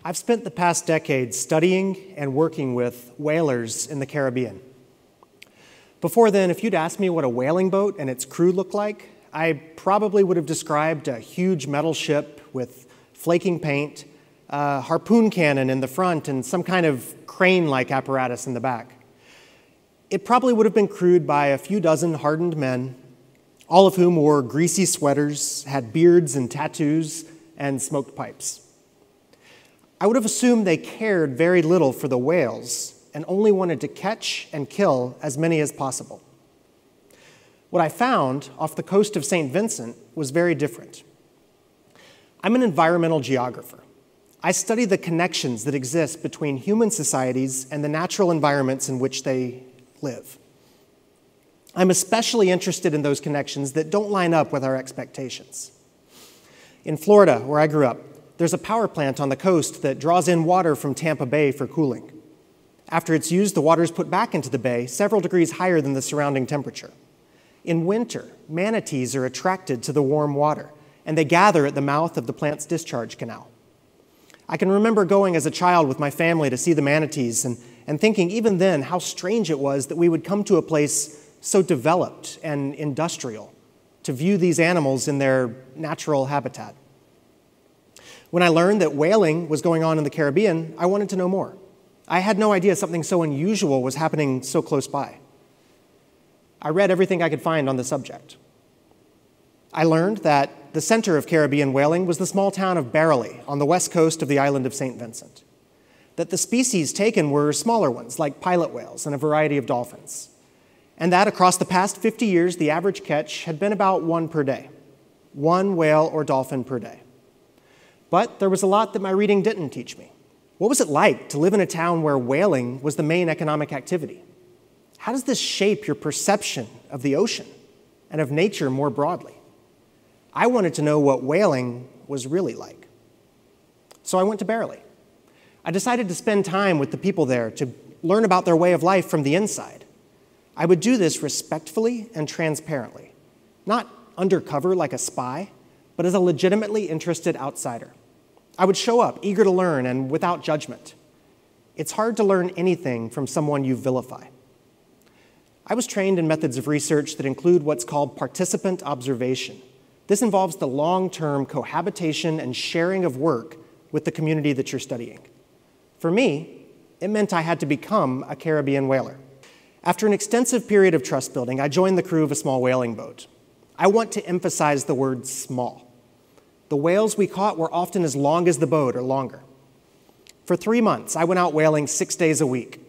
I've spent the past decade studying and working with whalers in the Caribbean. Before then, if you'd asked me what a whaling boat and its crew looked like, I probably would have described a huge metal ship with flaking paint, a harpoon cannon in the front, and some kind of crane-like apparatus in the back. It probably would have been crewed by a few dozen hardened men, all of whom wore greasy sweaters, had beards and tattoos, and smoked pipes. I would have assumed they cared very little for the whales and only wanted to catch and kill as many as possible. What I found off the coast of St. Vincent was very different. I'm an environmental geographer. I study the connections that exist between human societies and the natural environments in which they live. I'm especially interested in those connections that don't line up with our expectations. In Florida, where I grew up, there's a power plant on the coast that draws in water from Tampa Bay for cooling. After it's used, the water is put back into the bay, several degrees higher than the surrounding temperature. In winter, manatees are attracted to the warm water, and they gather at the mouth of the plant's discharge canal. I can remember going as a child with my family to see the manatees and thinking even then how strange it was that we would come to a place so developed and industrial to view these animals in their natural habitat. When I learned that whaling was going on in the Caribbean, I wanted to know more. I had no idea something so unusual was happening so close by. I read everything I could find on the subject. I learned that the center of Caribbean whaling was the small town of Barrowley on the west coast of the island of St. Vincent. That the species taken were smaller ones, like pilot whales and a variety of dolphins. And that across the past 50 years, the average catch had been about one per day. One whale or dolphin per day. But there was a lot that my reading didn't teach me. What was it like to live in a town where whaling was the main economic activity? How does this shape your perception of the ocean and of nature more broadly? I wanted to know what whaling was really like. So I went to Barrowley. I decided to spend time with the people there to learn about their way of life from the inside. I would do this respectfully and transparently, not undercover like a spy, but as a legitimately interested outsider. I would show up, eager to learn and without judgment. It's hard to learn anything from someone you vilify. I was trained in methods of research that include what's called participant observation. This involves the long-term cohabitation and sharing of work with the community that you're studying. For me, it meant I had to become a Caribbean whaler. After an extensive period of trust building, I joined the crew of a small whaling boat. I want to emphasize the word small. The whales we caught were often as long as the boat or longer. For 3 months, I went out whaling 6 days a week.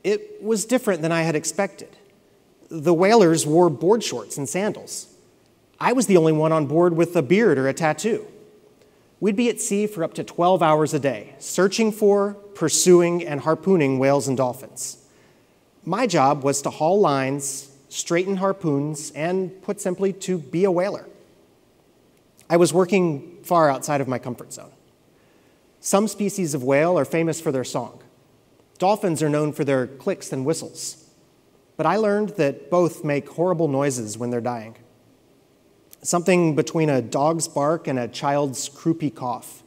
It was different than I had expected. The whalers wore board shorts and sandals. I was the only one on board with a beard or a tattoo. We'd be at sea for up to 12 hours a day, searching for, pursuing, and harpooning whales and dolphins. My job was to haul lines, straighten harpoons, and, put simply, to be a whaler. I was working far outside of my comfort zone. Some species of whale are famous for their song. Dolphins are known for their clicks and whistles. But I learned that both make horrible noises when they're dying. Something between a dog's bark and a child's croupy cough.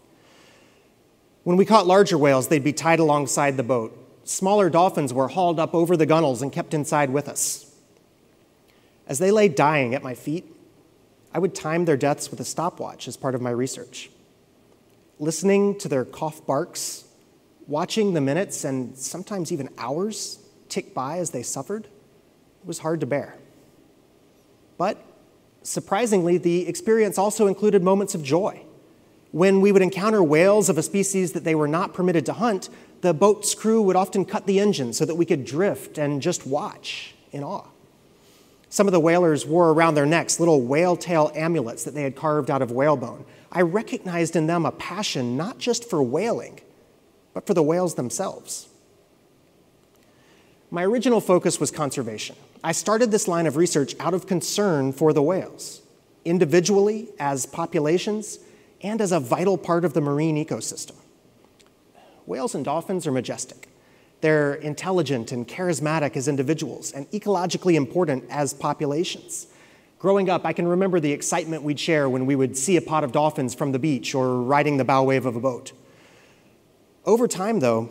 When we caught larger whales, they'd be tied alongside the boat. Smaller dolphins were hauled up over the gunnels and kept inside with us. As they lay dying at my feet, I would time their deaths with a stopwatch as part of my research. Listening to their cough barks, watching the minutes and sometimes even hours tick by as they suffered, was hard to bear. But surprisingly, the experience also included moments of joy. When we would encounter whales of a species that they were not permitted to hunt, the boat's crew would often cut the engine so that we could drift and just watch in awe. Some of the whalers wore around their necks little whale tail amulets that they had carved out of whalebone. I recognized in them a passion not just for whaling, but for the whales themselves. My original focus was conservation. I started this line of research out of concern for the whales, individually, as populations, and as a vital part of the marine ecosystem. Whales and dolphins are majestic. They're intelligent and charismatic as individuals and ecologically important as populations. Growing up, I can remember the excitement we'd share when we would see a pod of dolphins from the beach or riding the bow wave of a boat. Over time, though,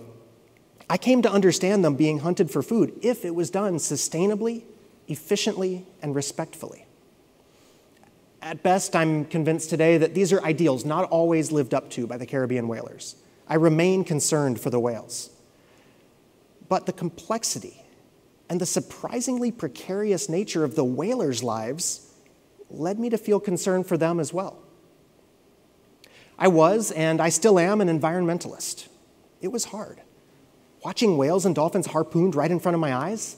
I came to understand them being hunted for food if it was done sustainably, efficiently, and respectfully. At best, I'm convinced today that these are ideals not always lived up to by the Caribbean whalers. I remain concerned for the whales. But the complexity and the surprisingly precarious nature of the whalers' lives led me to feel concerned for them as well. I was, and I still am, an environmentalist. It was hard. Watching whales and dolphins harpooned right in front of my eyes,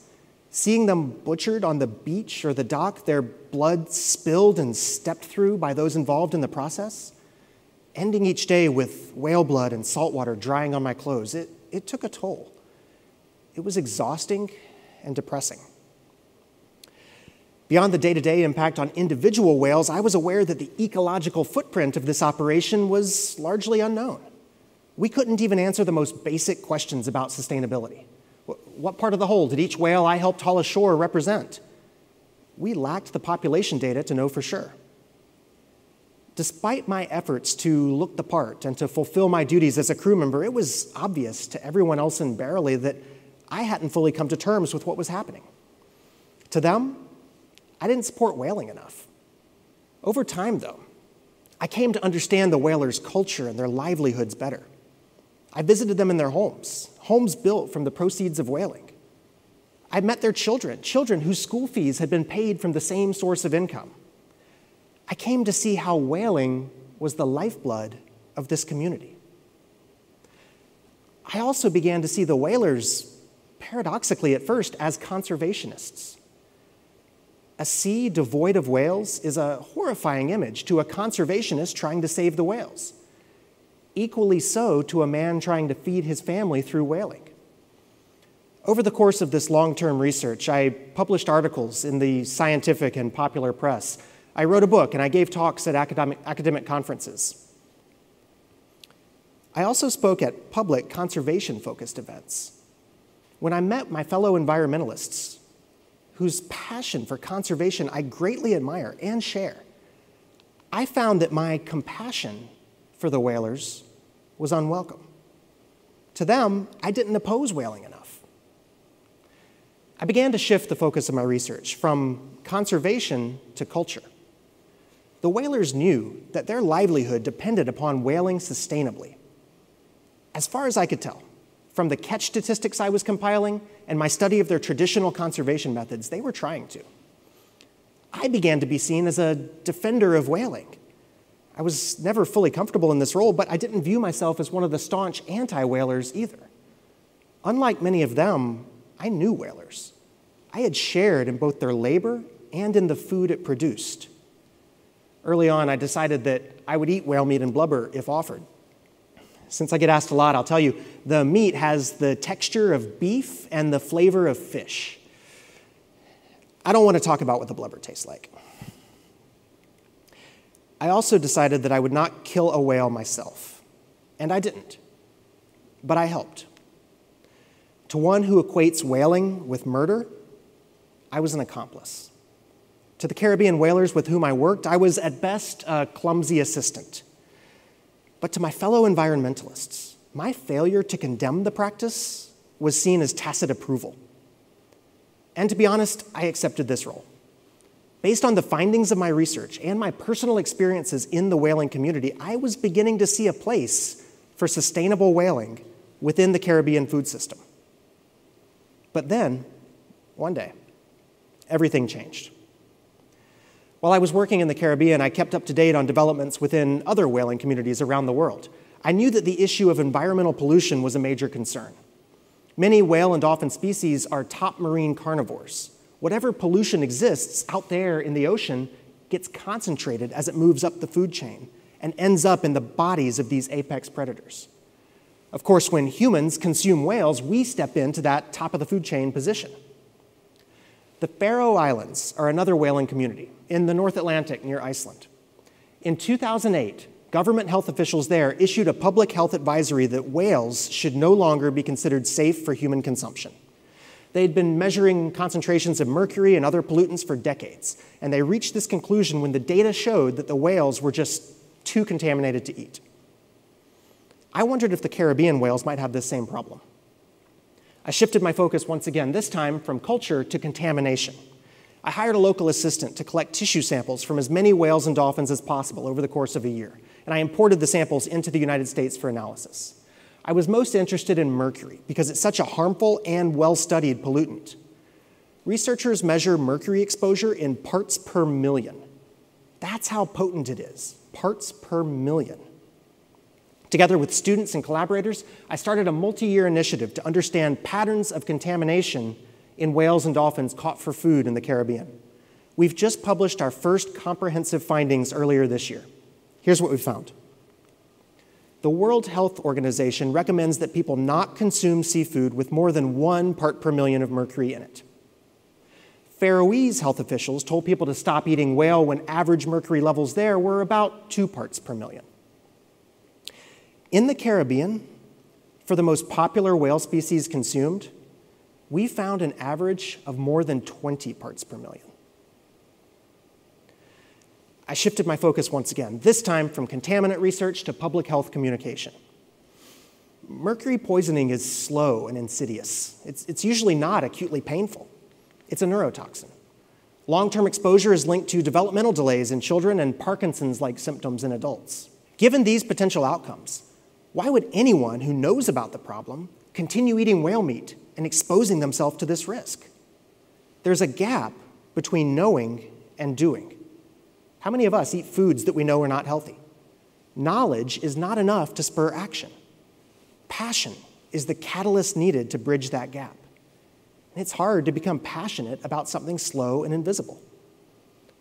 seeing them butchered on the beach or the dock, their blood spilled and stepped through by those involved in the process, ending each day with whale blood and salt water drying on my clothes, it took a toll. It was exhausting and depressing. Beyond the day-to-day impact on individual whales, I was aware that the ecological footprint of this operation was largely unknown. We couldn't even answer the most basic questions about sustainability. What part of the whole did each whale I helped haul ashore represent? We lacked the population data to know for sure. Despite my efforts to look the part and to fulfill my duties as a crew member, it was obvious to everyone else in Barely that I hadn't fully come to terms with what was happening. To them, I didn't support whaling enough. Over time, though, I came to understand the whalers' culture and their livelihoods better. I visited them in their homes built from the proceeds of whaling. I met their children whose school fees had been paid from the same source of income. I came to see how whaling was the lifeblood of this community. I also began to see the whalers, paradoxically at first, as conservationists. A sea devoid of whales is a horrifying image to a conservationist trying to save the whales. Equally so to a man trying to feed his family through whaling. Over the course of this long-term research, I published articles in the scientific and popular press. I wrote a book, and I gave talks at academic conferences. I also spoke at public conservation-focused events. When I met my fellow environmentalists, whose passion for conservation I greatly admire and share, I found that my compassion for the whalers was unwelcome. To them, I didn't oppose whaling enough. I began to shift the focus of my research from conservation to culture. The whalers knew that their livelihood depended upon whaling sustainably. As far as I could tell, from the catch statistics I was compiling and my study of their traditional conservation methods, they were trying to. I began to be seen as a defender of whaling. I was never fully comfortable in this role, but I didn't view myself as one of the staunch anti-whalers either. Unlike many of them, I knew whalers. I had shared in both their labor and in the food it produced. Early on, I decided that I would eat whale meat and blubber if offered. Since I get asked a lot, I'll tell you, the meat has the texture of beef and the flavor of fish. I don't want to talk about what the blubber tastes like. I also decided that I would not kill a whale myself, and I didn't, but I helped. To one who equates whaling with murder, I was an accomplice. To the Caribbean whalers with whom I worked, I was at best a clumsy assistant. But to my fellow environmentalists, my failure to condemn the practice was seen as tacit approval. And to be honest, I accepted this role. Based on the findings of my research and my personal experiences in the whaling community, I was beginning to see a place for sustainable whaling within the Caribbean food system. But then, one day, everything changed. While I was working in the Caribbean, I kept up to date on developments within other whaling communities around the world. I knew that the issue of environmental pollution was a major concern. Many whale and dolphin species are top marine carnivores. Whatever pollution exists out there in the ocean gets concentrated as it moves up the food chain and ends up in the bodies of these apex predators. Of course, when humans consume whales, we step into that top of the food chain position. The Faroe Islands are another whaling community in the North Atlantic near Iceland. In 2008, government health officials there issued a public health advisory that whales should no longer be considered safe for human consumption. They'd been measuring concentrations of mercury and other pollutants for decades, and they reached this conclusion when the data showed that the whales were just too contaminated to eat. I wondered if the Caribbean whales might have this same problem. I shifted my focus once again, this time from culture to contamination. I hired a local assistant to collect tissue samples from as many whales and dolphins as possible over the course of a year, and I imported the samples into the United States for analysis. I was most interested in mercury because it's such a harmful and well-studied pollutant. Researchers measure mercury exposure in parts per million. That's how potent it is, parts per million. Together with students and collaborators, I started a multi-year initiative to understand patterns of contamination in whales and dolphins caught for food in the Caribbean. We've just published our first comprehensive findings earlier this year. Here's what we found. The World Health Organization recommends that people not consume seafood with more than 1 part per million of mercury in it. Faroese health officials told people to stop eating whale when average mercury levels there were about 2 parts per million. In the Caribbean, for the most popular whale species consumed, we found an average of more than 20 parts per million. I shifted my focus once again, this time from contaminant research to public health communication. Mercury poisoning is slow and insidious. It's usually not acutely painful. It's a neurotoxin. Long-term exposure is linked to developmental delays in children and Parkinson's-like symptoms in adults. Given these potential outcomes, why would anyone who knows about the problem continue eating whale meat and exposing themselves to this risk? There's a gap between knowing and doing. How many of us eat foods that we know are not healthy? Knowledge is not enough to spur action. Passion is the catalyst needed to bridge that gap. And it's hard to become passionate about something slow and invisible.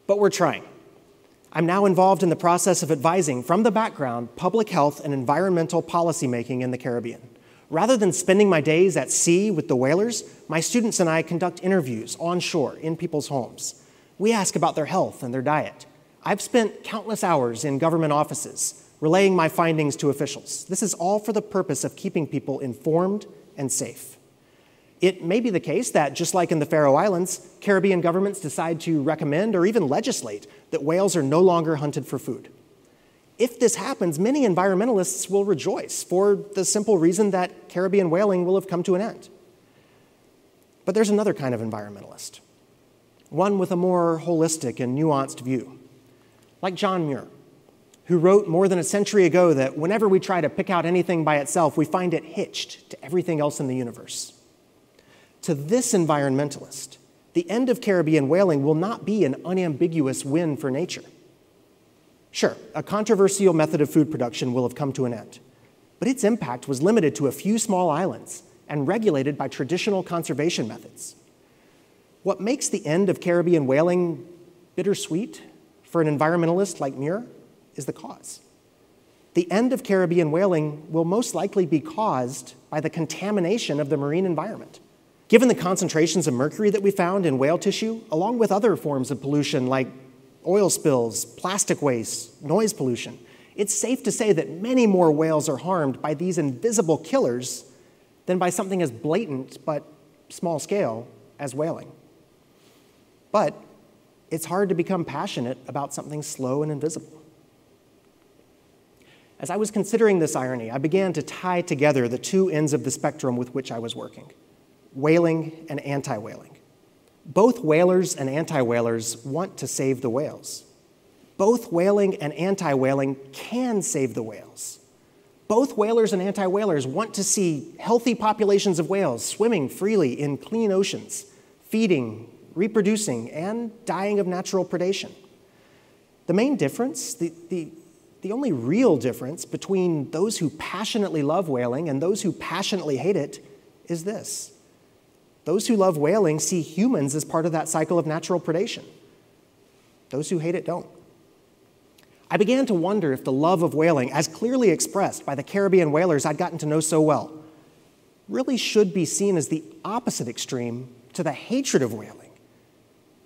But we're trying. I'm now involved in the process of advising, from the background, public health and environmental policymaking in the Caribbean. Rather than spending my days at sea with the whalers, my students and I conduct interviews on shore in people's homes. We ask about their health and their diet. I've spent countless hours in government offices relaying my findings to officials. This is all for the purpose of keeping people informed and safe. It may be the case that, just like in the Faroe Islands, Caribbean governments decide to recommend or even legislate that whales are no longer hunted for food. If this happens, many environmentalists will rejoice for the simple reason that Caribbean whaling will have come to an end. But there's another kind of environmentalist, one with a more holistic and nuanced view, like John Muir, who wrote more than a century ago that whenever we try to pick out anything by itself, we find it hitched to everything else in the universe. To this environmentalist, the end of Caribbean whaling will not be an unambiguous win for nature. Sure, a controversial method of food production will have come to an end, but its impact was limited to a few small islands and regulated by traditional conservation methods. What makes the end of Caribbean whaling bittersweet for an environmentalist like Muir is the cause. The end of Caribbean whaling will most likely be caused by the contamination of the marine environment. Given the concentrations of mercury that we found in whale tissue, along with other forms of pollution like oil spills, plastic waste, noise pollution, it's safe to say that many more whales are harmed by these invisible killers than by something as blatant but small scale as whaling. But it's hard to become passionate about something slow and invisible. As I was considering this irony, I began to tie together the two ends of the spectrum with which I was working: whaling and anti-whaling. Both whalers and anti-whalers want to save the whales. Both whaling and anti-whaling can save the whales. Both whalers and anti-whalers want to see healthy populations of whales swimming freely in clean oceans, feeding, reproducing, and dying of natural predation. The main difference, the only real difference between those who passionately love whaling and those who passionately hate it is this: those who love whaling see humans as part of that cycle of natural predation. Those who hate it don't. I began to wonder if the love of whaling, as clearly expressed by the Caribbean whalers I'd gotten to know so well, really should be seen as the opposite extreme to the hatred of whaling,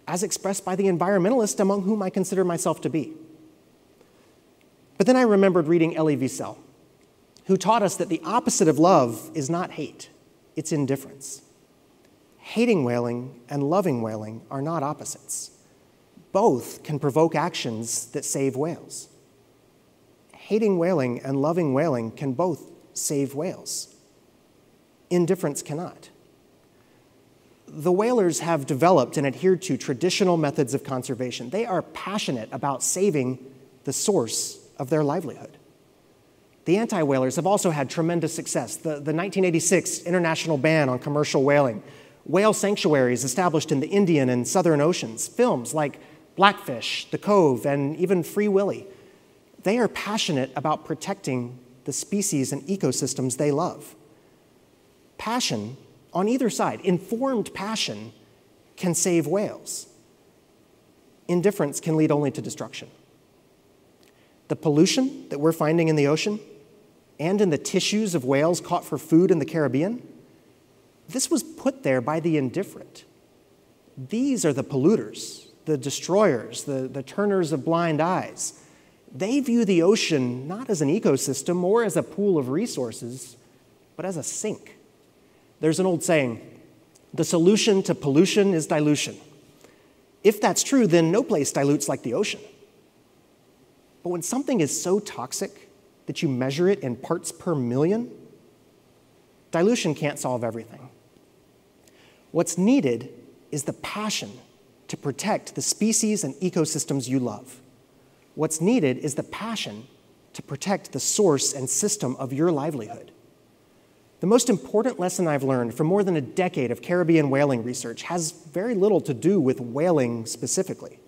as expressed by the environmentalists among whom I consider myself to be. But then I remembered reading Elie Wiesel, who taught us that the opposite of love is not hate, it's indifference. Hating whaling and loving whaling are not opposites. Both can provoke actions that save whales. Hating whaling and loving whaling can both save whales. Indifference cannot. The whalers have developed and adhered to traditional methods of conservation. They are passionate about saving the source of their livelihood. The anti-whalers have also had tremendous success. The 1986 international ban on commercial whaling, whale sanctuaries established in the Indian and Southern Oceans, films like Blackfish, The Cove, and even Free Willy. They are passionate about protecting the species and ecosystems they love. Passion, on either side, informed passion, can save whales. Indifference can lead only to destruction. The pollution that we're finding in the ocean and in the tissues of whales caught for food in the Caribbean, this was put there by the indifferent. These are the polluters, the destroyers, the turners of blind eyes. They view the ocean not as an ecosystem or as a pool of resources, but as a sink. There's an old saying, the solution to pollution is dilution. If that's true, then no place dilutes like the ocean. But when something is so toxic that you measure it in parts per million, dilution can't solve everything. What's needed is the passion to protect the species and ecosystems you love. What's needed is the passion to protect the source and system of your livelihood. The most important lesson I've learned from more than a decade of Caribbean whaling research has very little to do with whaling specifically.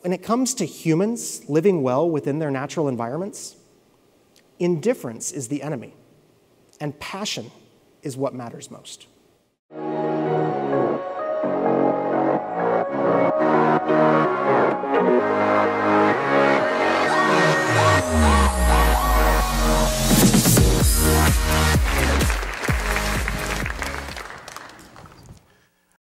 When it comes to humans living well within their natural environments, indifference is the enemy, and passion is what matters most.